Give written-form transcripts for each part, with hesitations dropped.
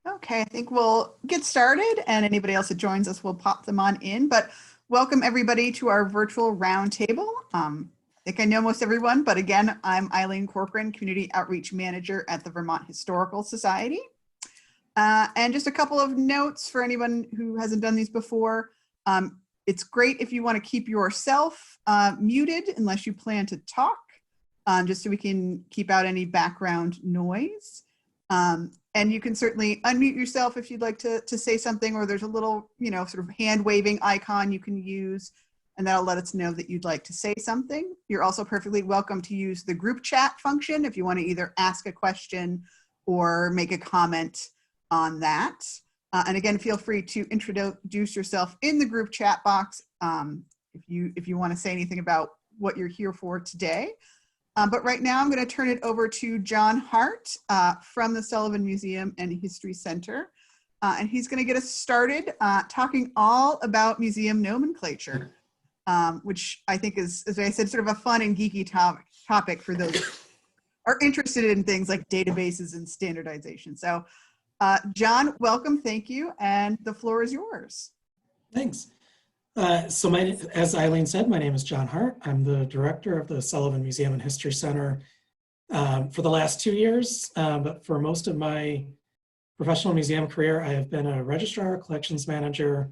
Okay, I think we'll get started, and anybody else that joins us, we'll pop them on in. But welcome everybody to our virtual roundtable. I think I know most everyone, but again, I'm Eileen Corcoran, Community Outreach Manager at the Vermont Historical Society. And just a couple of notes for anyone who hasn't done these before. It's great if you want to keep yourself muted unless you plan to talk, just so we can keep out any background noise. And you can certainly unmute yourself if you'd like to say something, or there's a little, sort of hand waving icon you can use, and that'll let us know that you'd like to say something. You're also perfectly welcome to use the group chat function if you want to either ask a question or make a comment on that. And again, feel free to introduce yourself in the group chat box if you want to say anything about what you're here for today. But right now I'm going to turn it over to John Hart from the Sullivan Museum and History Center. And he's going to get us started talking all about museum nomenclature, which I think is, as I said, sort of a fun and geeky topic for those who are interested in things like databases and standardization. So John, welcome, thank you, and the floor is yours. Thanks. As Eileen said, my name is John Hart. I'm the director of the Sullivan Museum and History Center for the last 2 years, but for most of my professional museum career, I have been a registrar, collections manager,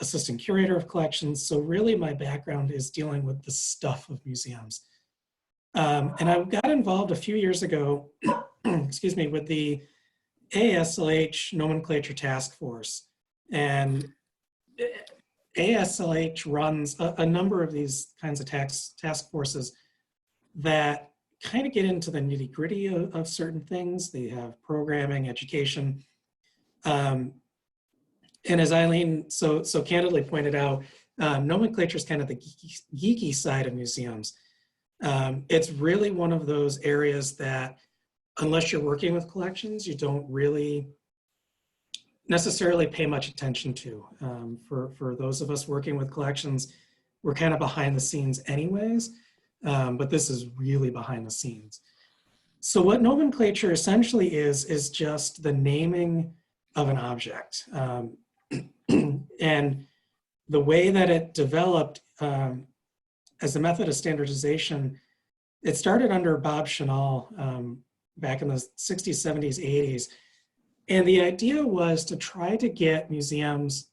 assistant curator of collections. So really my background is dealing with the stuff of museums. And I got involved a few years ago, excuse me, with the ASLH Nomenclature Task Force. And ASLH runs a number of these kinds of task forces that kind of get into the nitty-gritty of certain things. They have programming, education. And as Eileen so candidly pointed out, nomenclature is kind of the geeky side of museums. It's really one of those areas that, unless you're working with collections, you don't really necessarily pay much attention to. For those of us working with collections, we're kind of behind the scenes anyways, but this is really behind the scenes. So what nomenclature essentially is just the naming of an object. And the way that it developed as a method of standardization, it started under Bob Chanel back in the 60s, 70s, 80s. And the idea was to try to get museums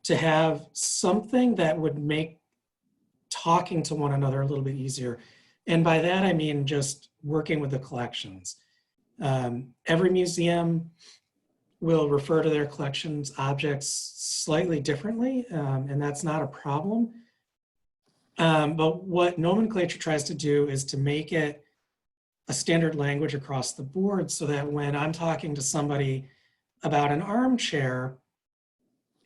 to have something that would make talking to one another a little bit easier. And by that, I mean just working with the collections. Every museum will refer to their collections objects slightly differently, and that's not a problem. But what nomenclature tries to do is to make it a standard language across the board so that when I'm talking to somebody about an armchair,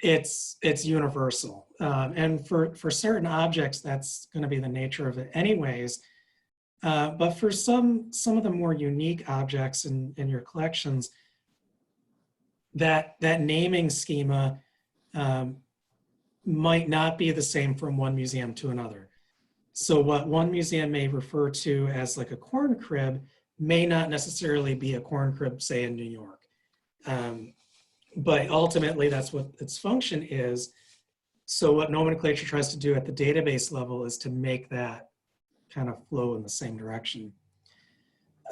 it's universal. And for certain objects, that's going to be the nature of it anyways. But for some of the more unique objects in your collections, that naming schema might not be the same from one museum to another. So what one museum may refer to as like a corn crib may not necessarily be a corn crib, say in New York. But ultimately that's what its function is. So what nomenclature tries to do at the database level is to make that kind of flow in the same direction.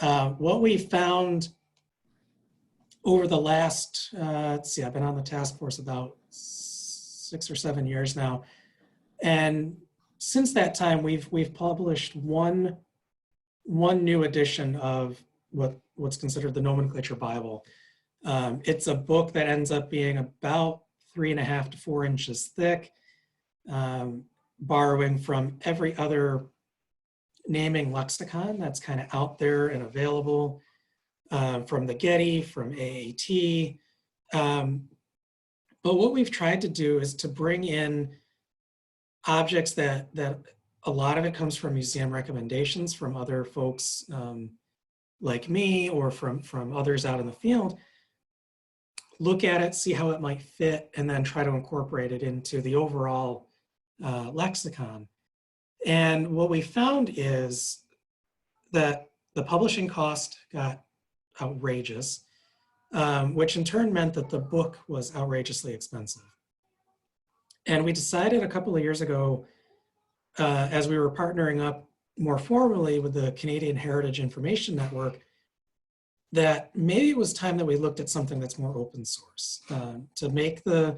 What we found over the last, let's see, I've been on the task force about 6 or 7 years now. And since that time, we've published one new edition of what's considered the Nomenclature Bible. It's a book that ends up being about 3.5 to 4 inches thick, borrowing from every other naming lexicon that's kind of out there and available, from the Getty, from AAT. But what we've tried to do is to bring in objects that a lot of it comes from museum recommendations from other folks like me or from others out in the field, look at it, see how it might fit, and then try to incorporate it into the overall lexicon. And what we found is that the publishing cost got outrageous. which in turn meant that the book was outrageously expensive. And we decided a couple of years ago, as we were partnering up more formally with the Canadian Heritage Information Network, that maybe it was time that we looked at something that's more open source, to make the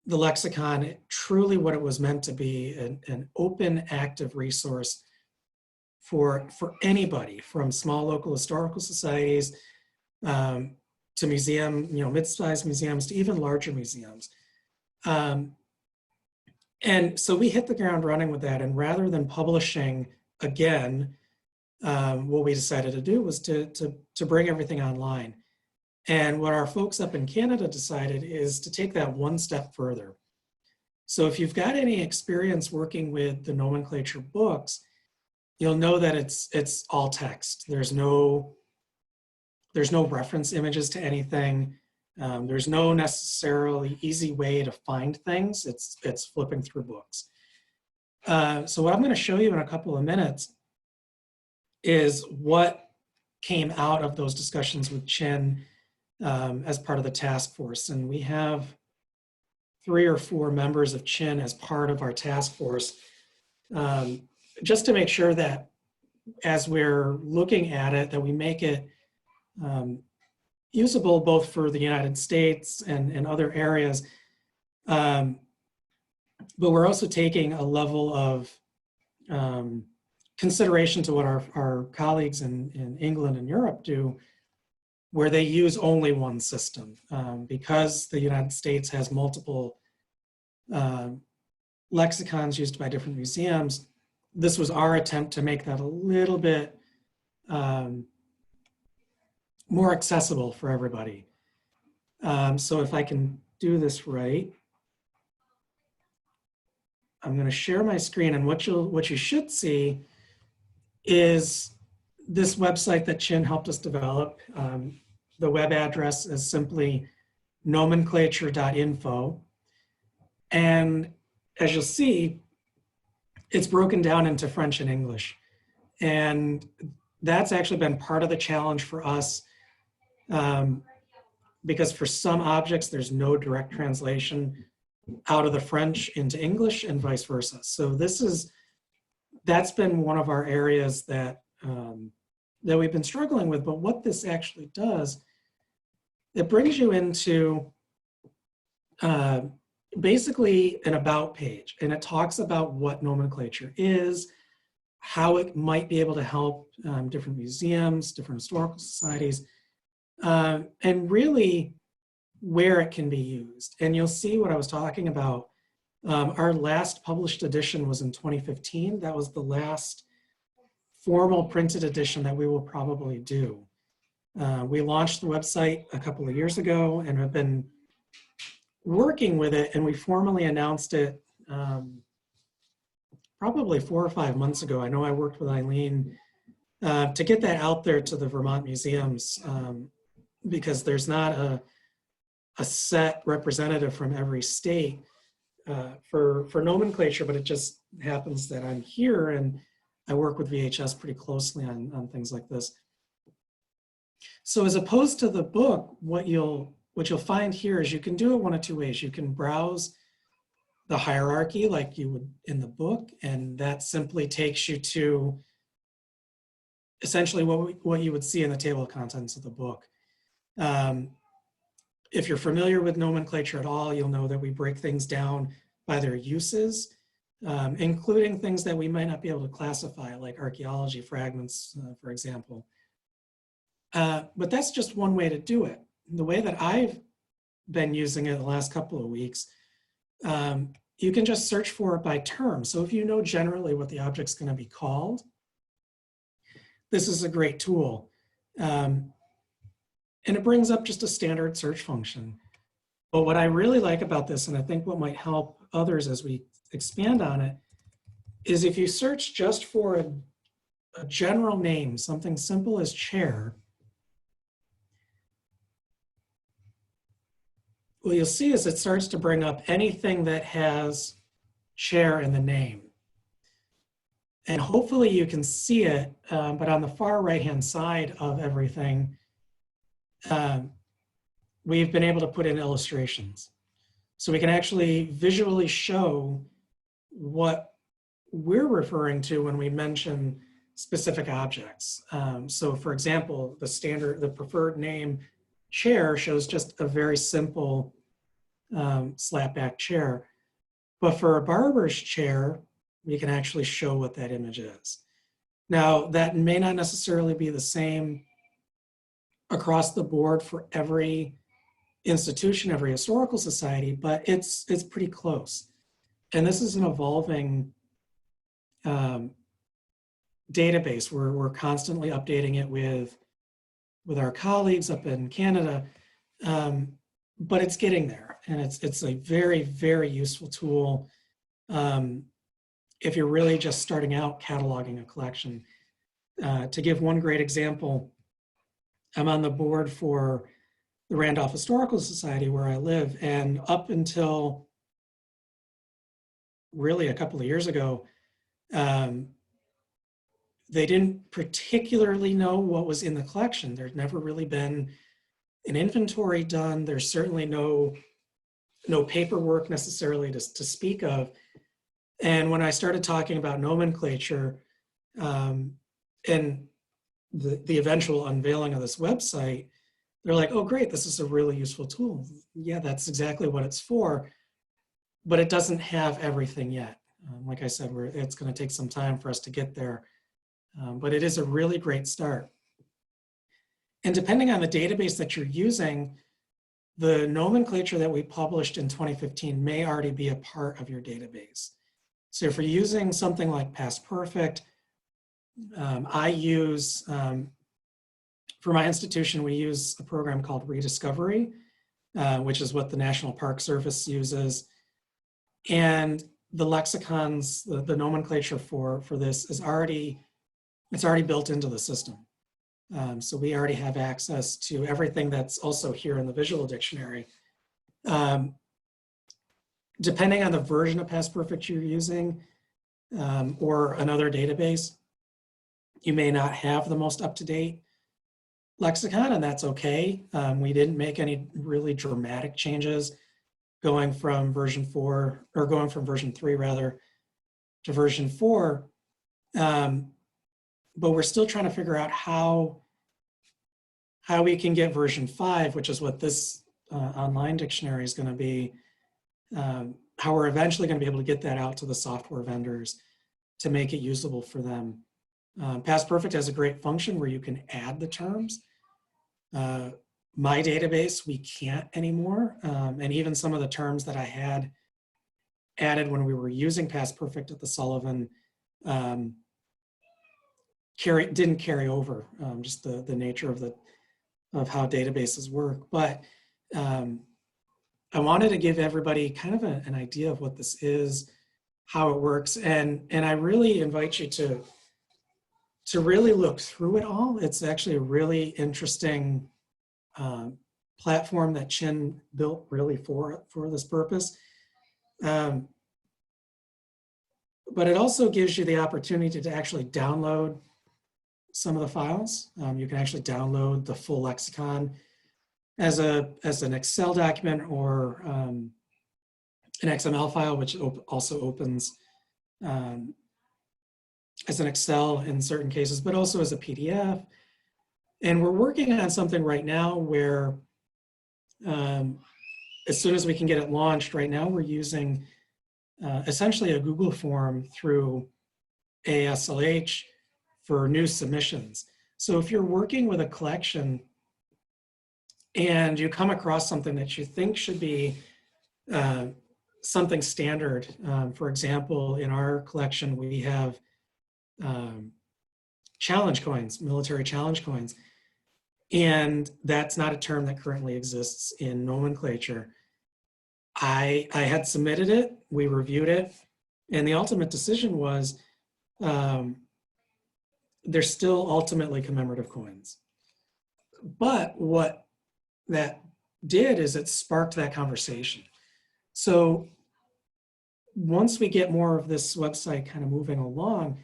lexicon truly what it was meant to be, an open, active resource for anybody, from small local historical societies to museum, mid-sized museums, to even larger museums. And so we hit the ground running with that, and rather than publishing again, what we decided to do was to bring everything online. And what our folks up in Canada decided is to take that one step further. So if you've got any experience working with the Nomenclature books, you'll know that it's all text. There's no reference images to anything. There's no necessarily easy way to find things. It's flipping through books. So what I'm going to show you in a couple of minutes is what came out of those discussions with Chin as part of the task force. And we have 3 or 4 members of Chin as part of our task force, just to make sure that as we're looking at it, that we make it usable both for the United States and other areas. But we're also taking a level of consideration to what our colleagues in England and Europe do, where they use only one system. Because the United States has multiple lexicons used by different museums, this was our attempt to make that a little bit more accessible for everybody. So if I can do this right, I'm going to share my screen, and what you should see is this website that Chin helped us develop. The web address is simply nomenclature.info. And as you'll see, it's broken down into French and English. And that's actually been part of the challenge for us, because for some objects, there's no direct translation out of the French into English and vice versa. So that's been one of our areas that we've been struggling with. But what this actually does, it brings you into basically an about page, and it talks about what nomenclature is, how it might be able to help different museums, different historical societies, and really where it can be used. And you'll see what I was talking about. Our last published edition was in 2015. That was the last formal printed edition that we will probably do. We launched the website a couple of years ago and have been working with it, and we formally announced it probably 4 or 5 months ago. I know I worked with Eileen to get that out there to the Vermont museums, because there's not a set representative from every state for nomenclature, but it just happens that I'm here and I work with VHS pretty closely on things like this. So as opposed to the book, what you'll find here is you can do it one of 2 ways. You can browse the hierarchy like you would in the book, and that simply takes you to essentially what you would see in the table of contents of the book. If you're familiar with nomenclature at all, you'll know that we break things down by their uses, including things that we might not be able to classify, like archaeology fragments, for example. But that's just one way to do it. The way that I've been using it the last couple of weeks, you can just search for it by term. So if you know generally what the object's going to be called, this is a great tool. And it brings up just a standard search function. But what I really like about this, and I think what might help others as we expand on it, is if you search just for a general name, something simple as chair, what you'll see is it starts to bring up anything that has chair in the name. And hopefully you can see it, but on the far right-hand side of everything, we've been able to put in illustrations. So we can actually visually show what we're referring to when we mention specific objects. So for example, the preferred name chair shows just a very simple slap-back chair. But for a barber's chair, we can actually show what that image is. Now, that may not necessarily be the same across the board for every institution, every historical society, but it's pretty close. And this is an evolving database. We're constantly updating it with our colleagues up in Canada, but it's getting there, and it's a very, very useful tool if you're really just starting out cataloging a collection. To give one great example, I'm on the board for the Randolph Historical Society where I live, and up until really a couple of years ago, they didn't particularly know what was in the collection. There'd never really been an inventory done. There's certainly no paperwork necessarily to speak of. And when I started talking about nomenclature and the eventual unveiling of this website, they're like, oh, great, this is a really useful tool. Yeah, that's exactly what it's for, but it doesn't have everything yet. Like I said, it's going to take some time for us to get there, but it is a really great start. And depending on the database that you're using, the nomenclature that we published in 2015 may already be a part of your database. So if you're using something like Past Perfect, I use, for my institution, we use a program called Rediscovery, which is what the National Park Service uses. And the lexicons, the nomenclature for this is already built into the system. So we already have access to everything that's also here in the visual dictionary. Depending on the version of Past Perfect you're using or another database, you may not have the most up-to-date lexicon, and that's okay. We didn't make any really dramatic changes going from version 4, or going from version 3 rather, to version 4. But we're still trying to figure out how we can get version 5, which is what this online dictionary is going to be, how we're eventually going to be able to get that out to the software vendors to make it usable for them. Past Perfect has a great function where you can add the terms. My database, we can't anymore. And even some of the terms that I had added when we were using Past Perfect at the Sullivan didn't carry over, just the nature of how databases work. But I wanted to give everybody kind of an idea of what this is, how it works, and I really invite you to really look through it all. It's actually a really interesting platform that Chin built really for this purpose. But it also gives you the opportunity to actually download some of the files. You can actually download the full lexicon as an Excel document or an XML file, which also opens as an Excel in certain cases, but also as a PDF. And we're working on something right now where as soon as we can get it launched, right now we're using essentially a Google form through ASLH for new submissions. So if you're working with a collection and you come across something that you think should be something standard, for example, in our collection, we have challenge coins, military challenge coins. And that's not a term that currently exists in nomenclature. I had submitted it, we reviewed it, and the ultimate decision was they're still ultimately commemorative coins. But what that did is it sparked that conversation. So once we get more of this website kind of moving along,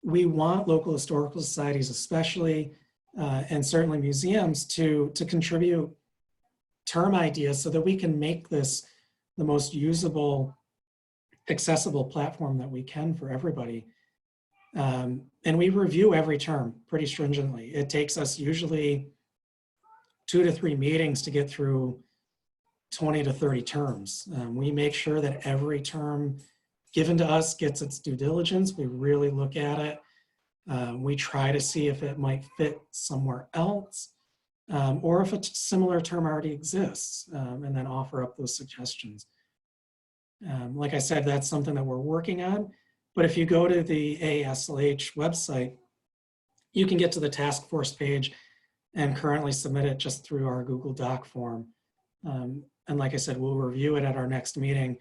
we want local historical societies especially, and certainly museums to contribute term ideas so that we can make this the most usable, accessible platform that we can for everybody. And we review every term pretty stringently. It takes us usually 2 to 3 meetings to get through 20 to 30 terms. We make sure that every term given to us gets its due diligence. We really look at it. We try to see if it might fit somewhere else, or if a similar term already exists, and then offer up those suggestions. Like I said, that's something that we're working on. But if you go to the ASLH website, you can get to the task force page and currently submit it just through our Google Doc form. And like I said, we'll review it at our next meeting.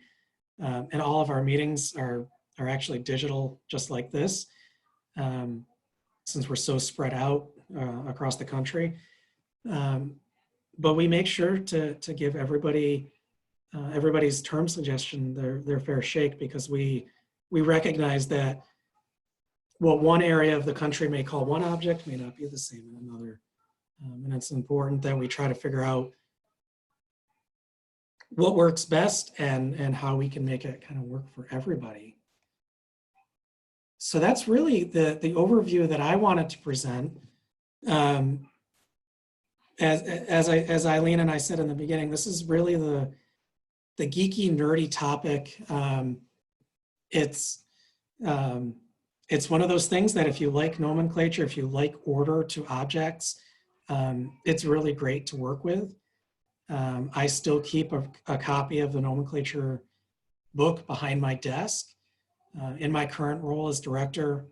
And all of our meetings are actually digital, just like this, since we're so spread out across the country. But we make sure to give everybody everybody's term suggestion their fair shake, because we recognize that what one area of the country may call one object may not be the same in another. And it's important that we try to figure out what works best and how we can make it kind of work for everybody. So that's really the overview that I wanted to present. As Eileen and I said in the beginning, this is really the geeky, nerdy topic. It's one of those things that if you like nomenclature, if you like order to objects, it's really great to work with. I still keep a copy of the nomenclature book behind my desk. In my current role as director,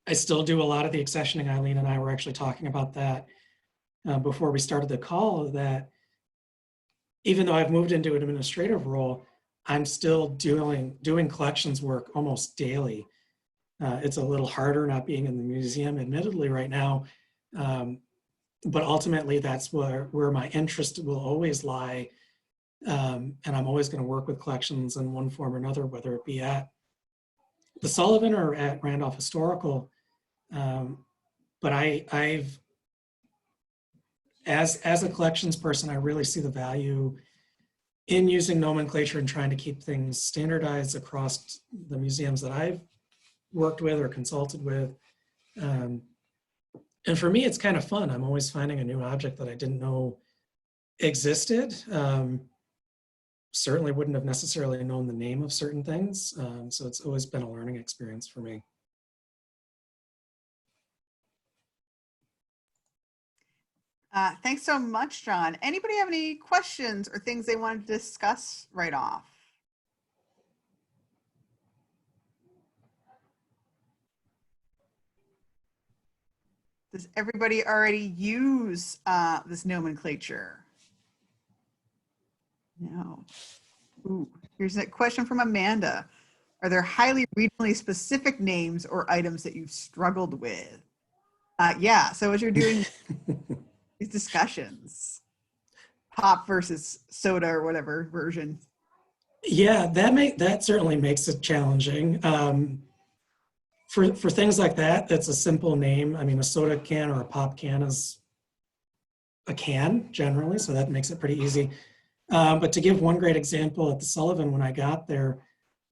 I still do a lot of the accessioning. Eileen and I were actually talking about that before we started the call, that even though I've moved into an administrative role, I'm still doing collections work almost daily. It's a little harder not being in the museum, admittedly, right now. But ultimately, that's where my interest will always lie. And I'm always going to work with collections in one form or another, whether it be at the Sullivan or at Randolph Historical. But as a collections person, I really see the value in using nomenclature and trying to keep things standardized across the museums that I've worked with or consulted with. And for me, it's kind of fun. I'm always finding a new object that I didn't know existed. Certainly wouldn't have necessarily known the name of certain things. So it's always been a learning experience for me. Thanks so much, John. Anybody have any questions or things they wanted to discuss right off? Does everybody already use this nomenclature? No. Ooh, here's a question from Amanda. Are there highly regionally specific names or items that you've struggled with? Yeah, so as you're doing these discussions, pop versus soda or whatever version. Yeah, that certainly makes it challenging. For things like that, it's a simple name. I mean, a soda can or a pop can is a can generally, so that makes it pretty easy. But to give one great example, at the Sullivan, when I got there,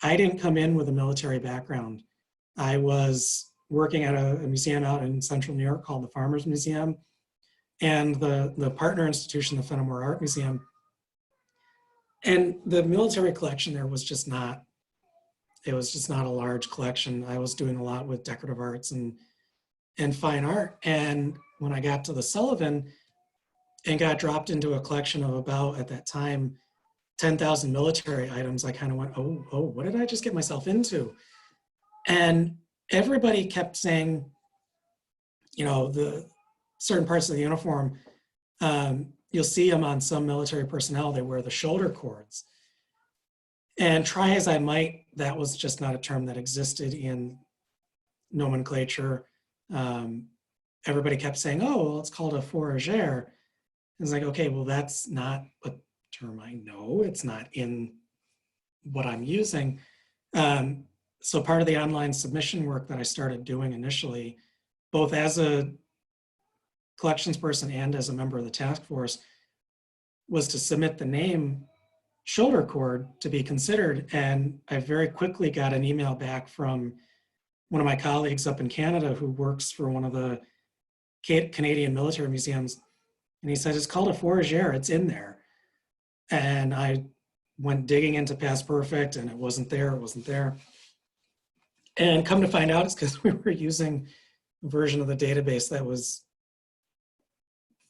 I didn't come in with a military background. I was working at a museum out in central New York called the Farmers Museum, and the partner institution, the Fenimore Art Museum. And the military collection there was just not, it was just not a large collection. I was doing a lot with decorative arts and fine art. And when I got to the Sullivan and got dropped into a collection of about, at that time, 10,000 military items, I kind of went, oh, what did I just get myself into? And everybody kept saying, you know, the certain parts of the uniform, you'll see them on some military personnel, they wear the shoulder cords. And try as I might, that was just not a term that existed in nomenclature. Everybody kept saying, oh, well, it's called a fourragère. It's like, okay, well, that's not a term I know. It's not in what I'm using. So part of the online submission work that I started doing initially, both as a collections person and as a member of the task force, was to submit the name shoulder cord to be considered. And I very quickly got an email back from one of my colleagues up in Canada who works for one of the Canadian military museums. And he said, it's called a fourragère, it's in there. And I went digging into Past Perfect and it wasn't there. And come to find out, it's because we were using a version of the database that was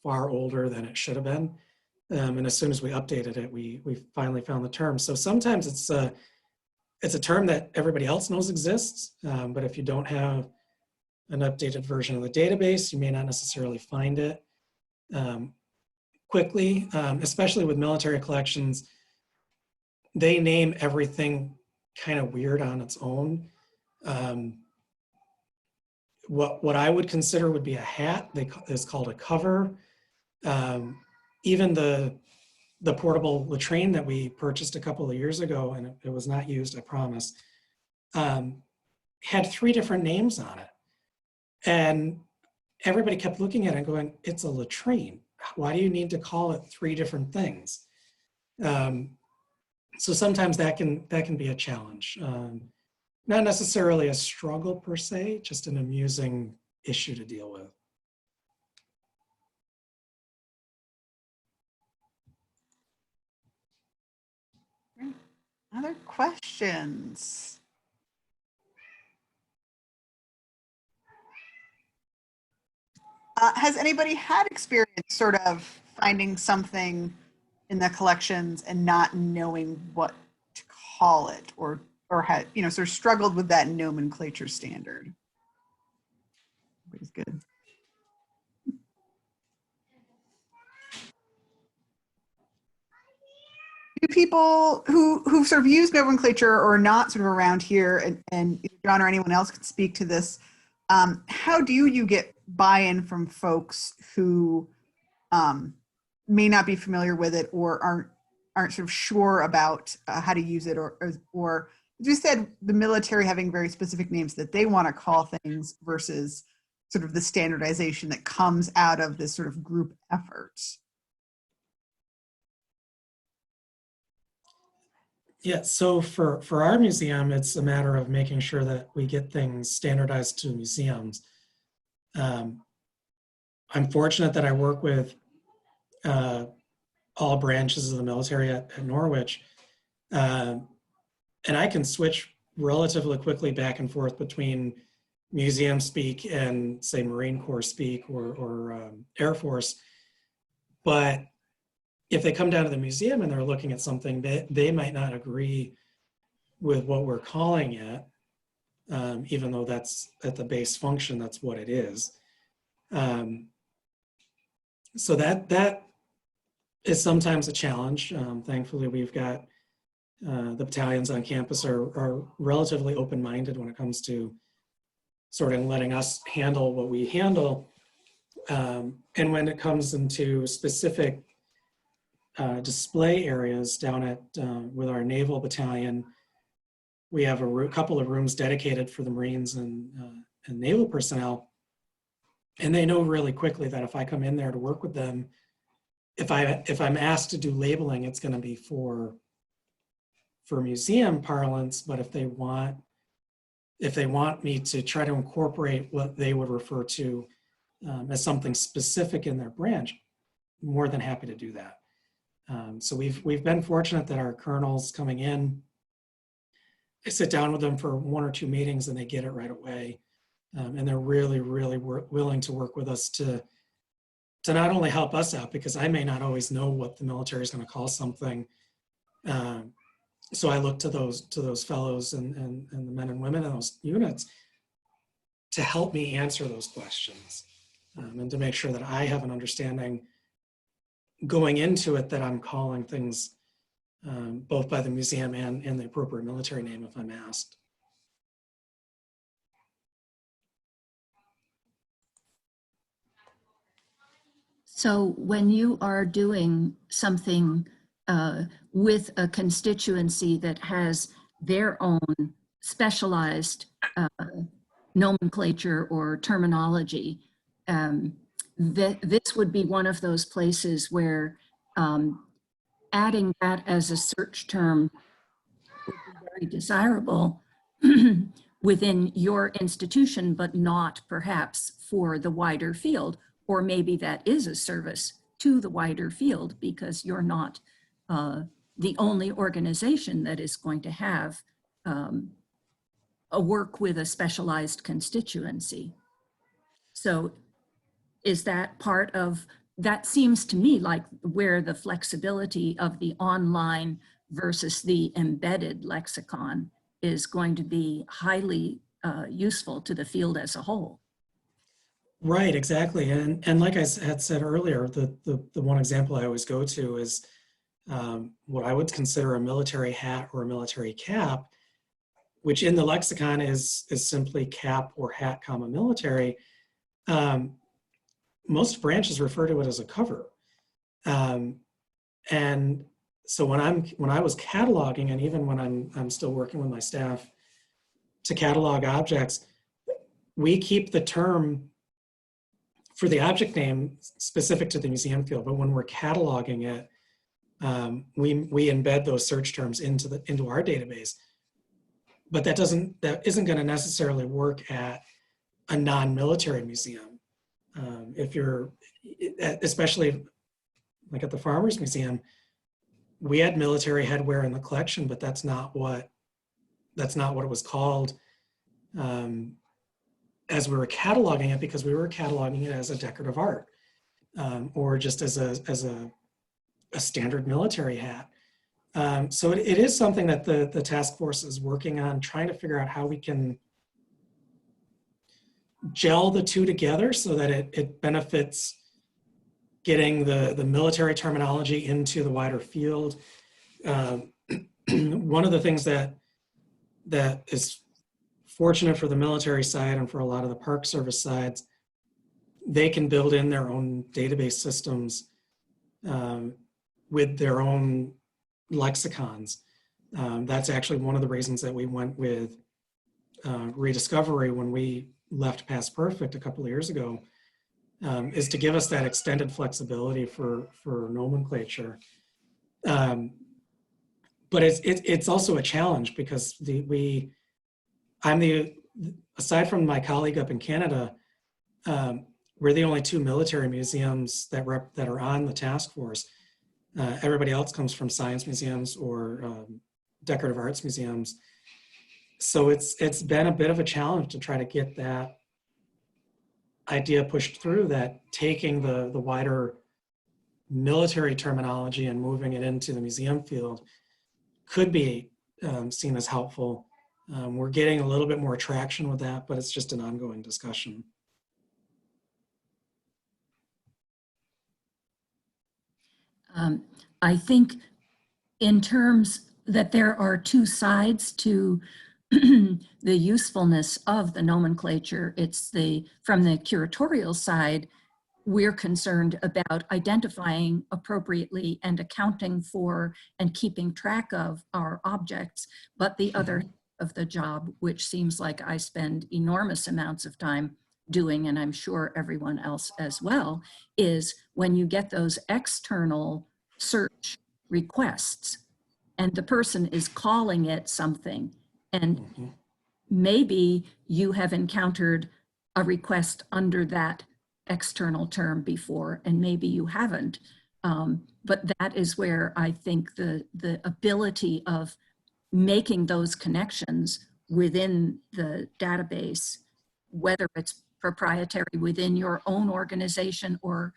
far older than it should have been. And as soon as we updated it, we finally found the term. So sometimes it's a term that everybody else knows exists, but if you don't have an updated version of the database, you may not necessarily find it quickly, especially with military collections. They name everything kind of weird on its own. What I would consider would be a hat is called a cover. Even the portable latrine that we purchased a couple of years ago, and it was not used, I promise, had 3 different names on it. And everybody kept looking at it and going, it's a latrine. Why do you need to call it 3 different things? So sometimes that can be a challenge. Not necessarily a struggle per se, just an amusing issue to deal with. Other questions? Has anybody had experience sort of finding something in the collections and not knowing what to call it, or had, sort of struggled with that nomenclature standard? Everybody's good. Do people who sort of use nomenclature or not sort of around here, and John or anyone else could speak to this, how do you get buy-in from folks who may not be familiar with it or aren't sort of sure about how to use it, or as you said, the military having very specific names that they want to call things versus sort of the standardization that comes out of this sort of group effort? Yeah, so for our museum, it's a matter of making sure that we get things standardized to museums. I'm fortunate that I work with all branches of the military at Norwich, and I can switch relatively quickly back and forth between museum speak and, say, Marine Corps speak or Air Force. But if they come down to the museum and they're looking at something, they might not agree with what we're calling it, even though that's at the base function, that's what it is. So that is sometimes a challenge. Thankfully, we've got the battalions on campus are relatively open-minded when it comes to sort of letting us handle what we handle. And when it comes into specific display areas down at with our naval battalion, we have a couple of rooms dedicated for the Marines and naval personnel, and they know really quickly that if I come in there to work with them, if I'm asked to do labeling, it's going to be for museum parlance. But if they want me to try to incorporate what they would refer to as something specific in their branch, I'm more than happy to do that. So we've been fortunate that our colonels coming in, I sit down with them for 1 or 2 meetings and they get it right away. And they're really, really willing to work with us to not only help us out, because I may not always know what the military is going to call something. So I look to those fellows and the men and women in those units to help me answer those questions, and to make sure that I have an understanding going into it that I'm calling things both by the museum and the appropriate military name if I'm asked. So when you are doing something with a constituency that has their own specialized nomenclature or terminology, this would be one of those places where adding that as a search term would be very desirable within your institution, but not perhaps for the wider field. Or maybe that is a service to the wider field because you're not the only organization that is going to have a work with a specialized constituency. So is that part of, that seems to me like where the flexibility of the online versus the embedded lexicon is going to be highly useful to the field as a whole. Right, exactly. And like I had said earlier, the one example I always go to is what I would consider a military hat or a military cap, which in the lexicon is simply cap or hat comma military. Most branches refer to it as a cover. And so when I was cataloging, and even when I'm still working with my staff to catalog objects, we keep the term for the object name specific to the museum field, but when we're cataloging it, we embed those search terms into our database. But that isn't going to necessarily work at a non-military museum. If you're, especially like at the Farmers Museum, we had military headwear in the collection, but that's not what it was called as we were cataloging it, because we were cataloging it as a decorative art or just as a standard military hat. So it is something that the task force is working on, trying to figure out how we can gel the two together so that it benefits getting the military terminology into the wider field. One of the things that is fortunate for the military side and for a lot of the Park Service sides, they can build in their own database systems with their own lexicons. That's actually one of the reasons that we went with Rediscovery when we left Past Perfect a couple of years ago, is to give us that extended flexibility for nomenclature. But it's also a challenge because aside from my colleague up in Canada, we're the only two military museums that are on the task force. Everybody else comes from science museums or decorative arts museums. So it's been a bit of a challenge to try to get that idea pushed through, that taking the wider military terminology and moving it into the museum field could be seen as helpful. We're getting a little bit more traction with that, but it's just an ongoing discussion. I think in terms that there are two sides to the usefulness of the nomenclature. It's from the curatorial side, we're concerned about identifying appropriately and accounting for and keeping track of our objects. But the other of the job, which seems like I spend enormous amounts of time doing, and I'm sure everyone else as well, is when you get those external search requests and the person is calling it something, and maybe you have encountered a request under that external term before, and maybe you haven't. But that is where I think the ability of making those connections within the database, whether it's proprietary within your own organization or,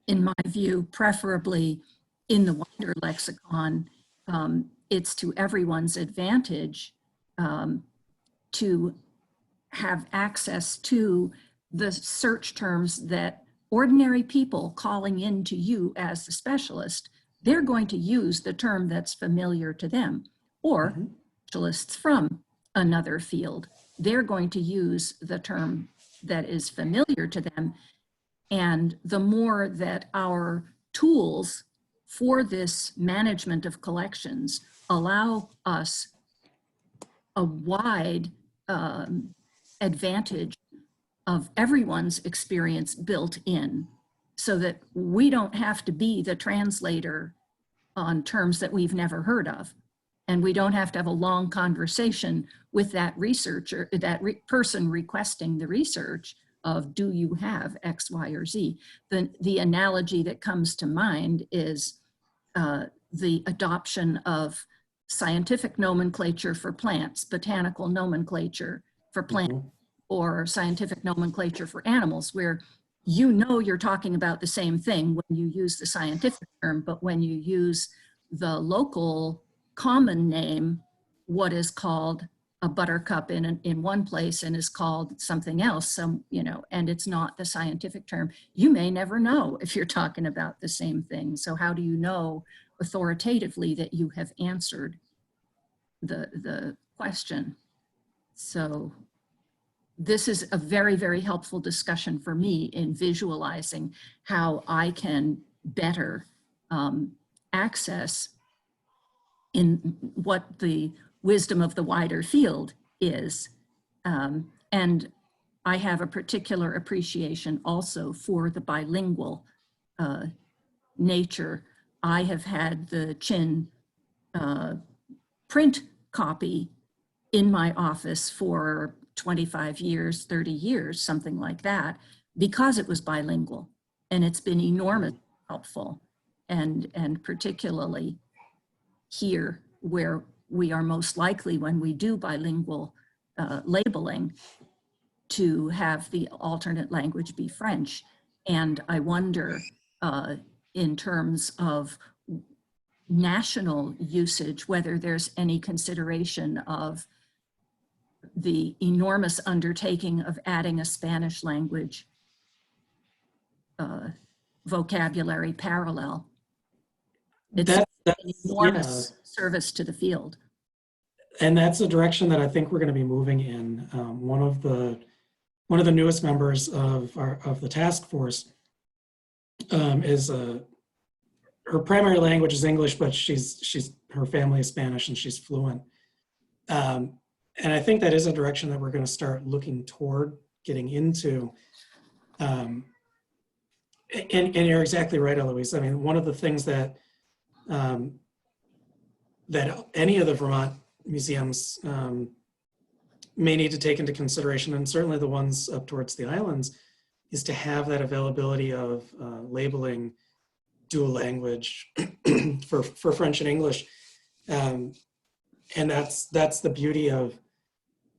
in my view, preferably in the wider lexicon, it's to everyone's advantage to have access to the search terms that ordinary people calling in to you as the specialist, they're going to use the term that's familiar to them, or specialists from another field, they're going to use the term that is familiar to them. And the more that our tools for this management of collections allow us a wide advantage of everyone's experience built in, so that we don't have to be the translator on terms that we've never heard of. And we don't have to have a long conversation with that researcher, that person requesting the research of, do you have X, Y, or Z? The analogy that comes to mind is the adoption of scientific nomenclature for plants, botanical nomenclature for plants, or scientific nomenclature for animals, where you know you're talking about the same thing when you use the scientific term, but when you use the local common name, what is called a buttercup in one place and is called something else, you know, and it's not the scientific term, you may never know if you're talking about the same thing. So how do you know authoritatively that you have answered the question? So this is a very, very helpful discussion for me in visualizing how I can better access in what the wisdom of the wider field is. And I have a particular appreciation also for the bilingual nature. I have had the Chin print copy in my office for 25 years, 30 years, something like that, because it was bilingual. And it's been enormously helpful. And particularly here, where we are most likely, when we do bilingual labeling, to have the alternate language be French. And I wonder, in terms of national usage, whether there's any consideration of the enormous undertaking of adding a Spanish language vocabulary parallel. It's an enormous service to the field. And that's a direction that I think we're going to be moving in. One of the newest members of the task force is her primary language is English, but her family is Spanish and she's fluent. And I think that is a direction that we're going to start looking toward getting into. And you're exactly right, Eloise. I mean, one of the things that that any of the Vermont museums may need to take into consideration, and certainly the ones up towards the islands, is to have that availability of labeling dual language for French and English. And that's the beauty of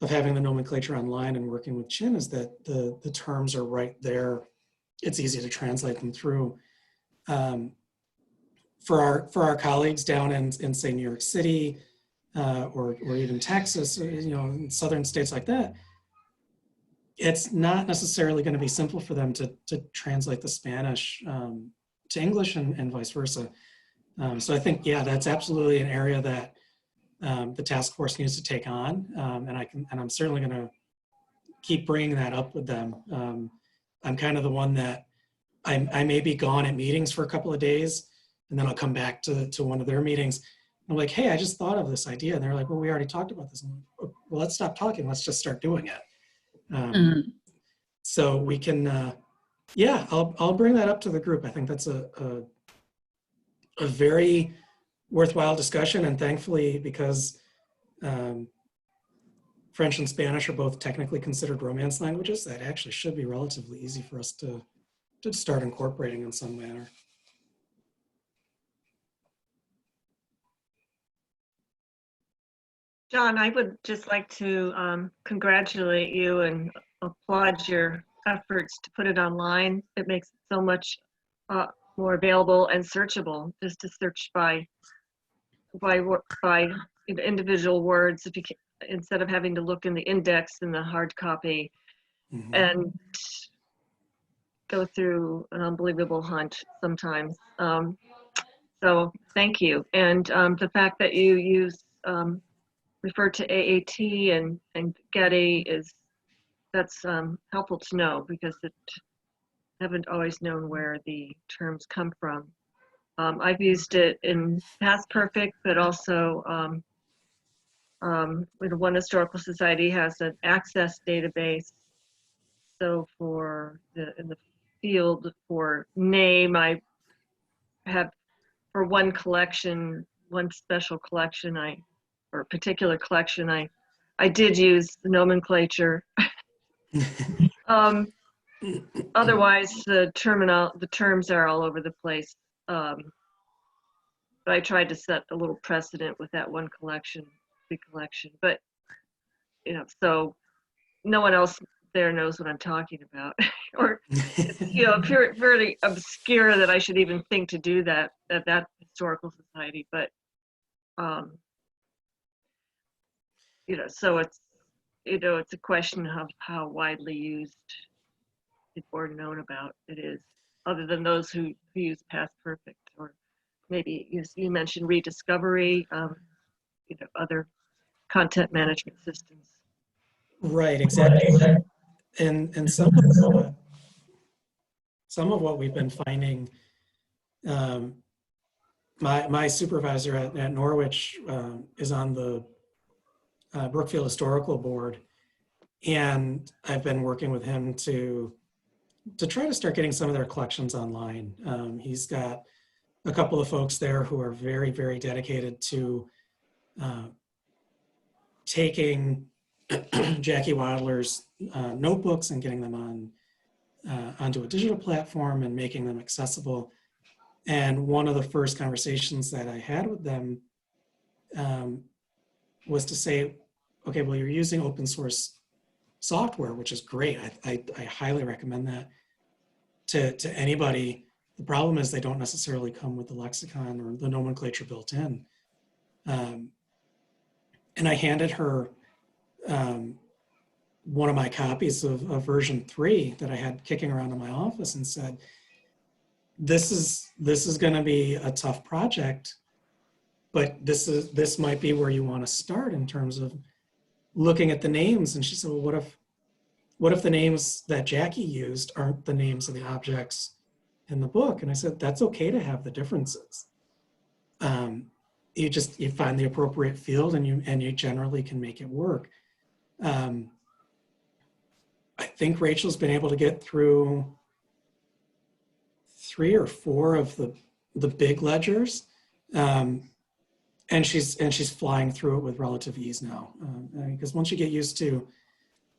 having the nomenclature online and working with Chin, is that the terms are right there. It's easy to translate them through. For our colleagues down in say New York City or even Texas, you know, in southern states like that, it's not necessarily going to be simple for them to translate the Spanish to English and vice versa. So I think, yeah, that's absolutely an area that the task force needs to take on, and I'm certainly going to keep bringing that up with them. I'm kind of the one that I may be gone at meetings for a couple of days, and then I'll come back to one of their meetings. I'm like, hey, I just thought of this idea. And they're like, well, we already talked about this. I'm like, oh, well, let's stop talking. Let's just start doing it. So we can, yeah, I'll bring that up to the group. I think that's a very worthwhile discussion. And thankfully, because French and Spanish are both technically considered Romance languages, that actually should be relatively easy for us to start incorporating in some manner. John, I would just like to congratulate you and applaud your efforts to put it online. It makes it so much more available and searchable, just to search by individual words, if you can, instead of having to look in the index in the hard copy and go through an unbelievable hunt sometimes. So thank you. And the fact that you refer to AAT and Getty that's helpful to know, because I haven't always known where the terms come from. I've used it in Past Perfect, but also One Historical Society has an access database. So in the field for name, I have for one collection, one special collection, or particular collection, I did use the nomenclature. Otherwise, the terms are all over the place. But I tried to set a little precedent with that one collection, big collection. But so no one else there knows what I'm talking about, or very obscure that I should even think to do that at that historical society. But so it's it's a question of how widely used or known about it is, other than those who use past perfect, or maybe you mentioned rediscovery, other content management systems. Right, exactly. And some of what we've been finding, my supervisor at Norwich is on the Brookfield Historical Board, and I've been working with him to try to start getting some of their collections online. He's got a couple of folks there who are very, very dedicated to taking Jackie Wadler's notebooks and getting them onto a digital platform and making them accessible. And one of the first conversations that I had with them was to say, okay, well, you're using open source software, which is great. I highly recommend that to anybody. The problem is they don't necessarily come with the lexicon or the nomenclature built in. And I handed her one of my copies of version 3 that I had kicking around in my office, and said, this is going to be a tough project, but this might be where you want to start in terms of looking at the names. And she said, well, what if the names that Jackie used aren't the names of the objects in the book? And I said, that's okay to have the differences. You find the appropriate field, and you generally can make it work. I think Rachel's been able to get through 3 or 4 of the big ledgers, and she's flying through it with relative ease now. Because once you get used to,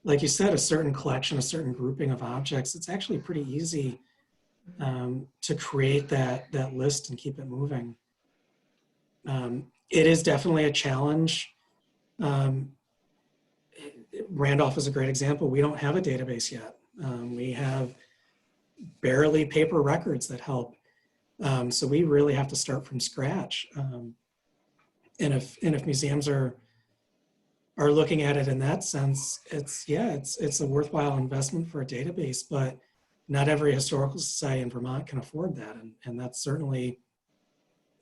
like you said, a certain collection, a certain grouping of objects, it's actually pretty easy to create that list and keep it moving. It is definitely a challenge. Randolph is a great example. We don't have a database yet. We have barely paper records that help. So we really have to start from scratch. And if museums are looking at it in that sense, it's a worthwhile investment for a database, but not every historical society in Vermont can afford that. And that's certainly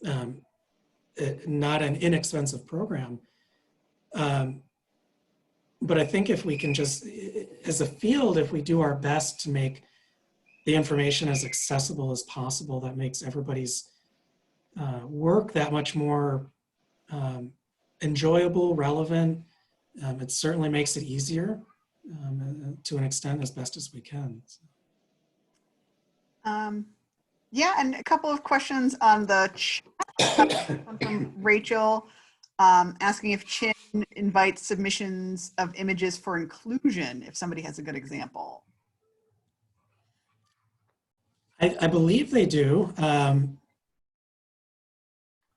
not an inexpensive program. But I think if we can just, as a field, if we do our best to make the information as accessible as possible, that makes everybody's work that much more enjoyable, relevant. It certainly makes it easier to an extent, as best as we can. Yeah, and a couple of questions on the chat. One from Rachel, asking if Chin invites submissions of images for inclusion, if somebody has a good example. I believe they do. I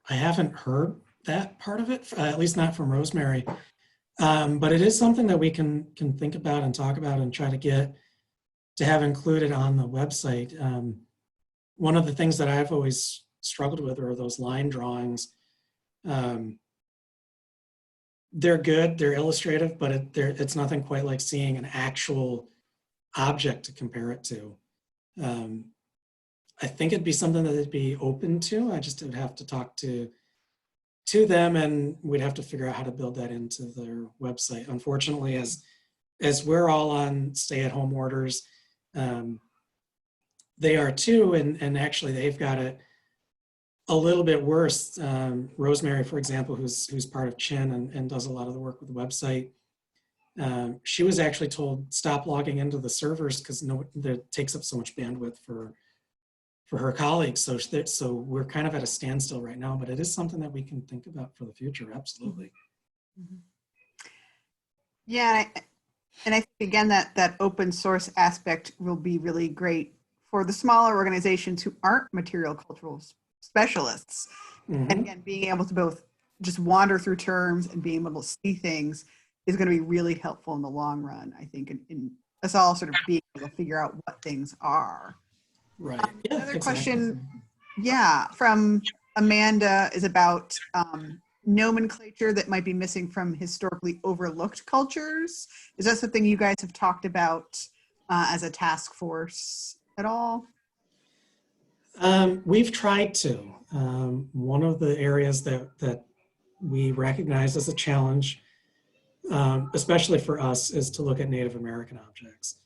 haven't heard that part of it, at least not from Rosemary. But it is something that we can think about and talk about and try to get to have included on the website. One of the things that I've always struggled with are those line drawings. They're good, they're illustrative, but it's nothing quite like seeing an actual object to compare it to. I think it'd be something that they'd be open to. I just would have to talk to them, and we'd have to figure out how to build that into their website. Unfortunately, as we're all on stay-at-home orders, they are too, and actually they've got it a little bit worse. Rosemary, for example, who's part of Chin and does a lot of the work with the website, she was actually told stop logging into the servers because that takes up so much bandwidth for her colleagues. So we're kind of at a standstill right now, but it is something that we can think about for the future. Absolutely. Yeah, and I think again that open source aspect will be really great for the smaller organizations who aren't material cultural specialists. And again, being able to both just wander through terms and being able to see things is going to be really helpful in the long run, I think, in us all sort of being able to figure out what things are. Right. Yeah, Another exactly. question, from Amanda is about nomenclature that might be missing from historically overlooked cultures. Is that something you guys have talked about as a task force at all? We've tried to. One of the areas that we recognize as a challenge, especially for us, is to look at Native American objects.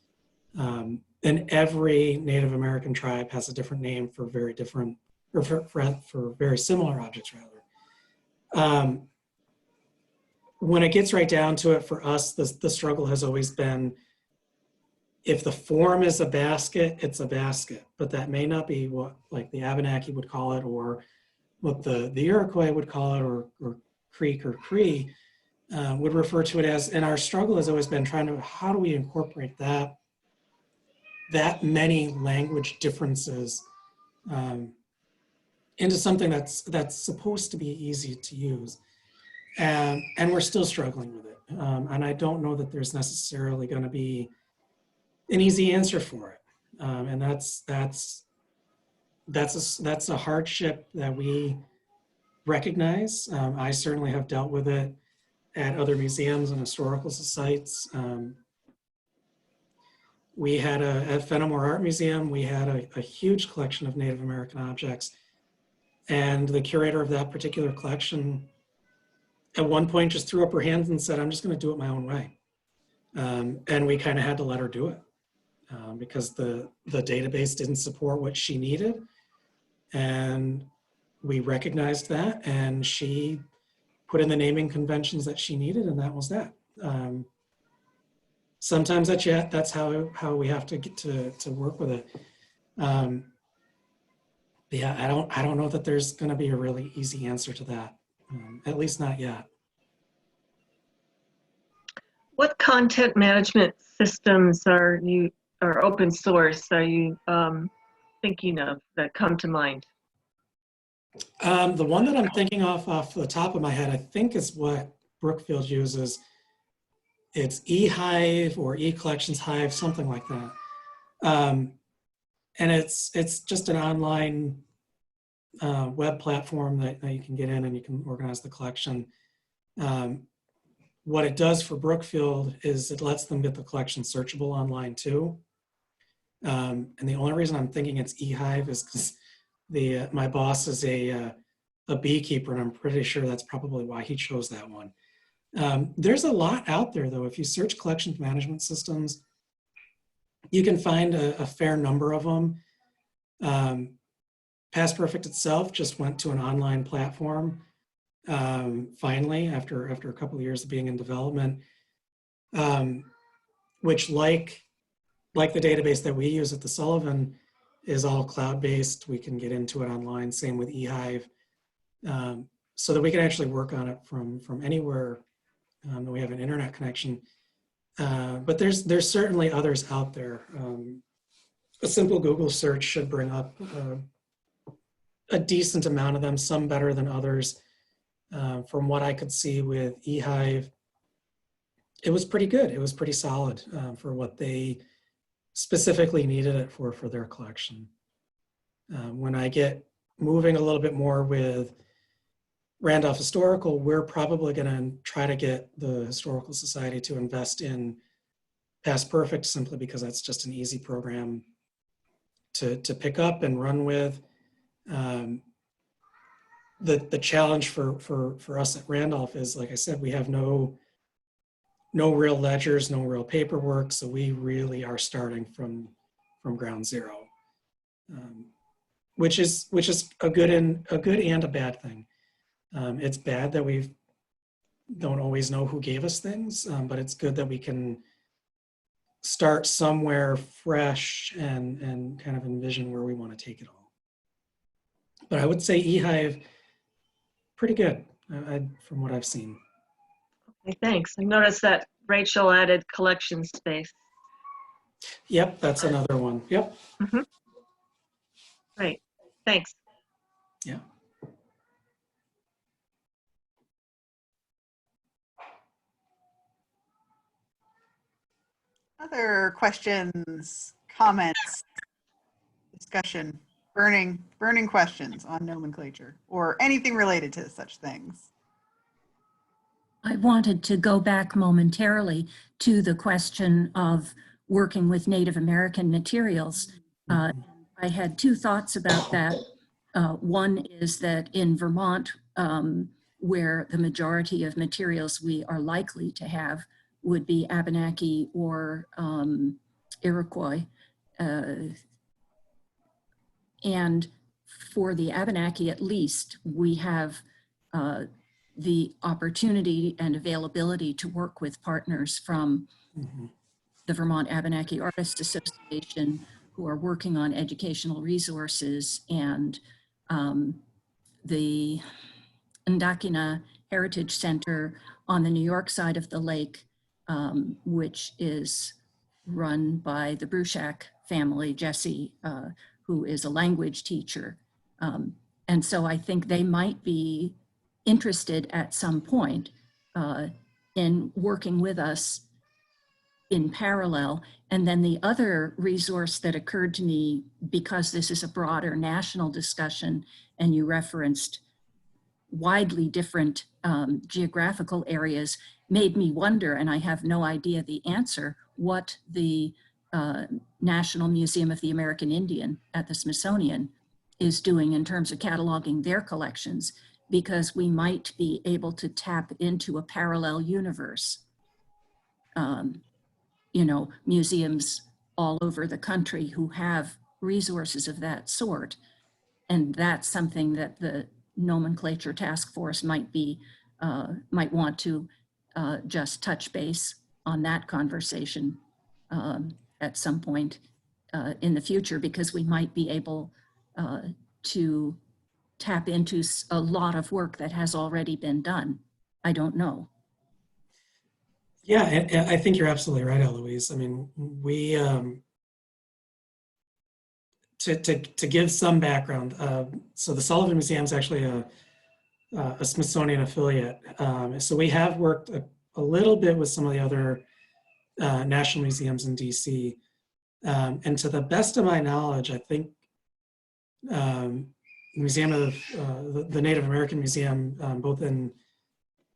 And every Native American tribe has a different name for very different, or for very similar objects, rather. When it gets right down to it, for us, the struggle has always been, if the form is a basket, it's a basket, but that may not be what like the Abenaki would call it, or what the Iroquois would call it, or Creek or Cree would refer to it as. And our struggle has always been trying to, how do we incorporate that many language differences into something that's supposed to be easy to use. And we're still struggling with it. And I don't know that there's necessarily going to be an easy answer for it. And that's a hardship that we recognize. I certainly have dealt with it at other museums and historical sites. We had at Fenimore Art Museum, we had a huge collection of Native American objects. And the curator of that particular collection at one point just threw up her hands and said, I'm just going to do it my own way. And we kind of had to let her do it because the database didn't support what she needed. And we recognized that, and she put in the naming conventions that she needed, and that was that. Sometimes that's how we have to get to work with it. Yeah, I don't know that there's going to be a really easy answer to that, at least not yet. What content management systems are open source are you thinking of that come to mind? The one that I'm thinking off the top of my head, I think is what Brookfield uses. It's eHive or eCollections Hive, something like that. And it's just an online web platform that you can get in and you can organize the collection. What it does for Brookfield is it lets them get the collection searchable online too. And the only reason I'm thinking it's eHive is because my boss is a beekeeper, and I'm pretty sure that's probably why he chose that one. There's a lot out there though. If you search collection management systems, you can find a fair number of them. Past Perfect itself just went to an online platform finally after a couple of years of being in development, which like the database that we use at the Sullivan is all cloud-based. We can get into it online, same with eHive, so that we can actually work on it from anywhere that we have an internet connection. But there's certainly others out there. A simple Google search should bring up a decent amount of them, some better than others. From what I could see with eHive, it was pretty good. It was pretty solid for what they specifically needed it for their collection. When I get moving a little bit more with Randolph Historical, we're probably going to try to get the Historical Society to invest in Past Perfect, simply because that's just an easy program to pick up and run with. The challenge for us at Randolph is, like I said, we have no real ledgers, no real paperwork, so we really are starting from ground zero, which is a good and a bad thing. It's bad that we don't always know who gave us things, but it's good that we can start somewhere fresh and kind of envision where we want to take it all. But I would say eHive, pretty good from what I've seen. Okay, thanks. I noticed that Rachel added collection space. Yep, that's another one. Yep. Great, thanks. Yeah. Other questions, comments, discussion, burning questions on nomenclature or anything related to such things? I wanted to go back momentarily to the question of working with Native American materials. I had two thoughts about that. One is that in Vermont, where the majority of materials we are likely to have would be Abenaki or Iroquois. And for the Abenaki, at least, we have the opportunity and availability to work with partners from the Vermont Abenaki Artists Association who are working on educational resources, and the Ndakina Heritage Center on the New York side of the lake, which is run by the Bruchac family, Jesse, who is a language teacher. And so I think they might be interested at some point in working with us in parallel. And then the other resource that occurred to me, because this is a broader national discussion and you referenced widely different geographical areas, made me wonder, and I have no idea the answer, what the National Museum of the American Indian at the Smithsonian is doing in terms of cataloging their collections, because we might be able to tap into a parallel universe. You know, museums all over the country who have resources of that sort. And that's something that the Nomenclature Task Force might want to just touch base on that conversation at some point in the future, because we might be able to tap into a lot of work that has already been done. I don't know. Yeah, and I think you're absolutely right, Eloise. I mean, we, to give some background, so the Sullivan Museum is actually a Smithsonian affiliate. So we have worked a little bit with some of the other national museums in DC. And to the best of my knowledge, I think the Museum of the Native American Museum, both in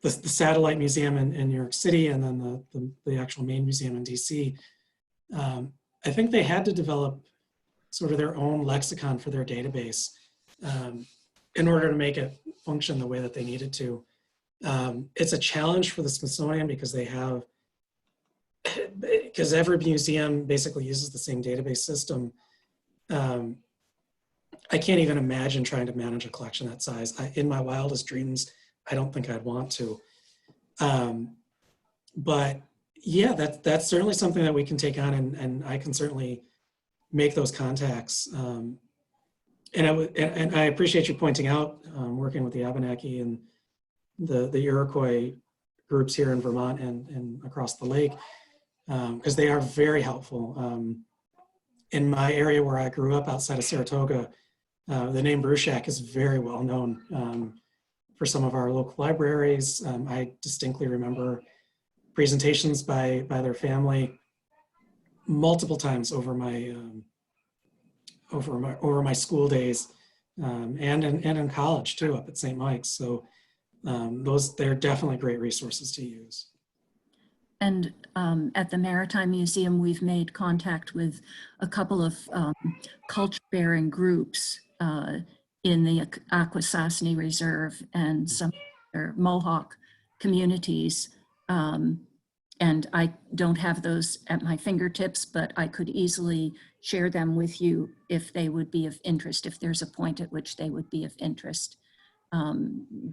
the satellite museum in New York City and then the actual main museum in DC, I think they had to develop sort of their own lexicon for their database in order to make it function the way that they needed to. It's a challenge for the Smithsonian because because every museum basically uses the same database system. I can't even imagine trying to manage a collection that size. In my wildest dreams, I don't think I'd want to. But yeah, that's certainly something that we can take on, and I can certainly make those contacts. And I appreciate you pointing out working with the Abenaki and the Iroquois groups here in Vermont and across the lake, because they are very helpful. In my area where I grew up outside of Saratoga, the name Bruchac is very well known for some of our local libraries. I distinctly remember presentations by their family multiple times over my school days, and in college too, up at St. Mike's. So they're definitely great resources to use. And at the Maritime Museum, we've made contact with a couple of culture-bearing groups in the Akwesasne Reserve and some other Mohawk communities. And I don't have those at my fingertips, but I could easily share them with you if they would be of interest, if there's a point at which they would be of interest,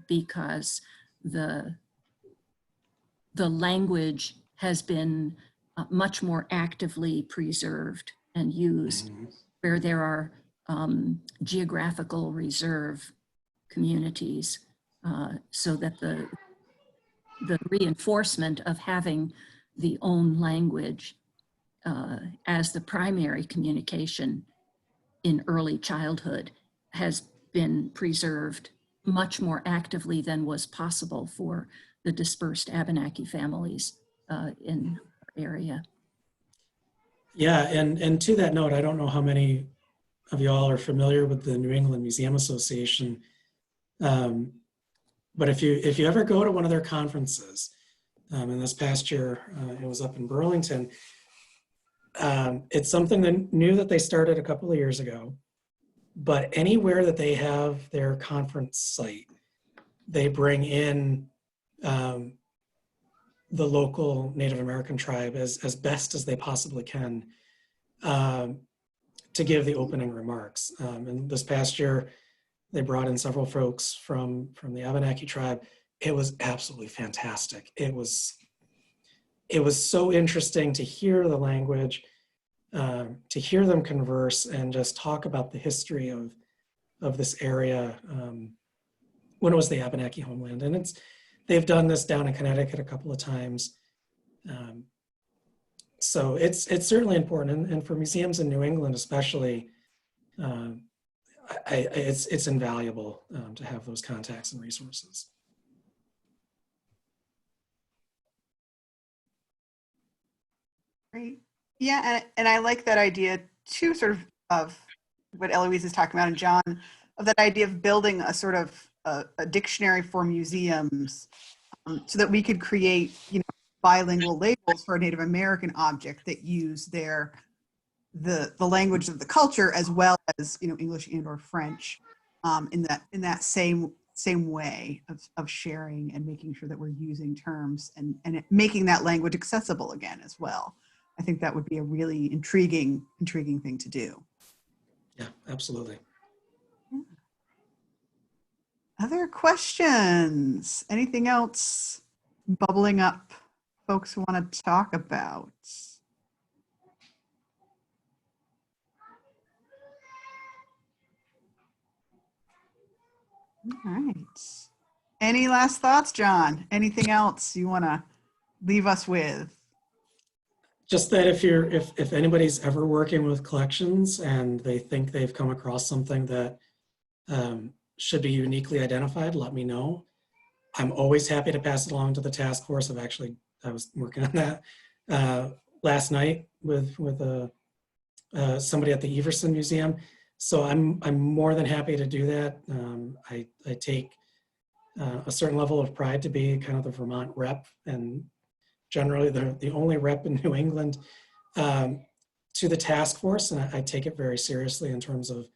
because the language has been much more actively preserved and used, where there are geographical reserve communities, so that the reinforcement of having the own language as the primary communication in early childhood has been preserved much more actively than was possible for the dispersed Abenaki families in our area. Yeah, and to that note, I don't know how many of y'all are familiar with the New England Museum Association, but if you ever go to one of their conferences, and this past year it was up in Burlington, it's something that new that they started a couple of years ago, but anywhere that they have their conference site, they bring in the local Native American tribe as best as they possibly can to give the opening remarks. And this past year, they brought in several folks from the Abenaki tribe. It was absolutely fantastic. It was so interesting to hear the language, to hear them converse and just talk about the history of this area when it was the Abenaki homeland. And they've done this down in Connecticut a couple of times. So it's certainly important. And for museums in New England especially, it's invaluable to have those contacts and resources. Great. Yeah, and I like that idea too, sort of what Eloise is talking about, and John, of that idea of building a sort of a dictionary for museums, so that we could create, bilingual labels for a Native American object that use the language of the culture as well as English and or French, in that same way of sharing and making sure that we're using terms and making that language accessible again as well. I think that would be a really intriguing thing to do. Yeah, absolutely. Other questions? Anything else bubbling up folks want to talk about? All right. Any last thoughts, John? Anything else you want to leave us with? Just that if anybody's ever working with collections and they think they've come across something that should be uniquely identified, let me know. I'm always happy to pass it along to the task force. I was working on that last night with somebody at the Everson Museum. So I'm more than happy to do that. I take a certain level of pride to be kind of the Vermont rep, and generally the only rep in New England to the task force. And I take it very seriously in terms of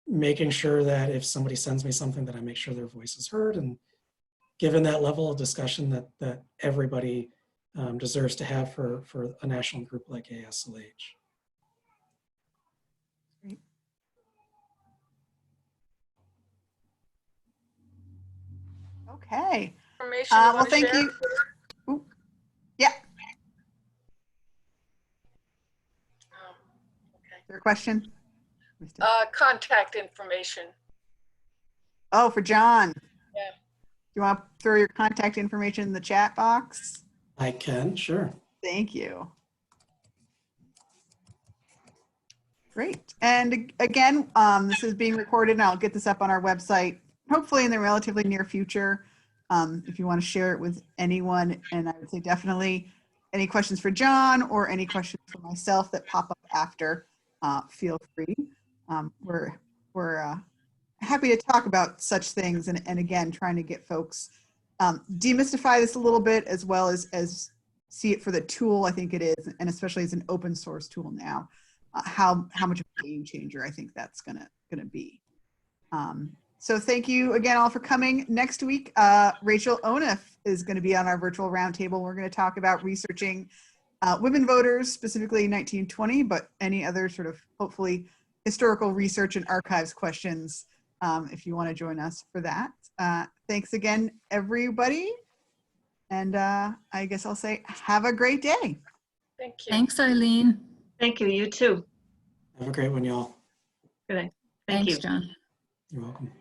making sure that if somebody sends me something, that I make sure their voice is heard, and given that level of discussion that everybody deserves to have for a national group like ASLH. Great. Okay. Well, thank you. Ooh. Yeah. Okay. Is there a question? Contact information. Oh, for John. Yeah. Do you want to throw your contact information in the chat box? I can, sure. Thank you. Great. And again, this is being recorded, and I'll get this up on our website, hopefully in the relatively near future, if you want to share it with anyone. And I would say definitely any questions for John or any questions for myself that pop up after, feel free. We're happy to talk about such things, and again, trying to get folks demystify this a little bit, as well as see it for the tool I think it is, and especially as an open source tool now, how much of a game changer I think that's gonna be. So thank you again all for coming. Next week, Rachel Onif is going to be on our virtual roundtable. We're going to talk about researching women voters, specifically 1920, but any other sort of hopefully historical research and archives questions, if you want to join us for that. Thanks again, everybody. And I guess I'll say have a great day. Thank you. Thanks, Eileen. Thank you, you too. Have a great one, y'all. Good night. Thank you. Thanks, John. You're welcome.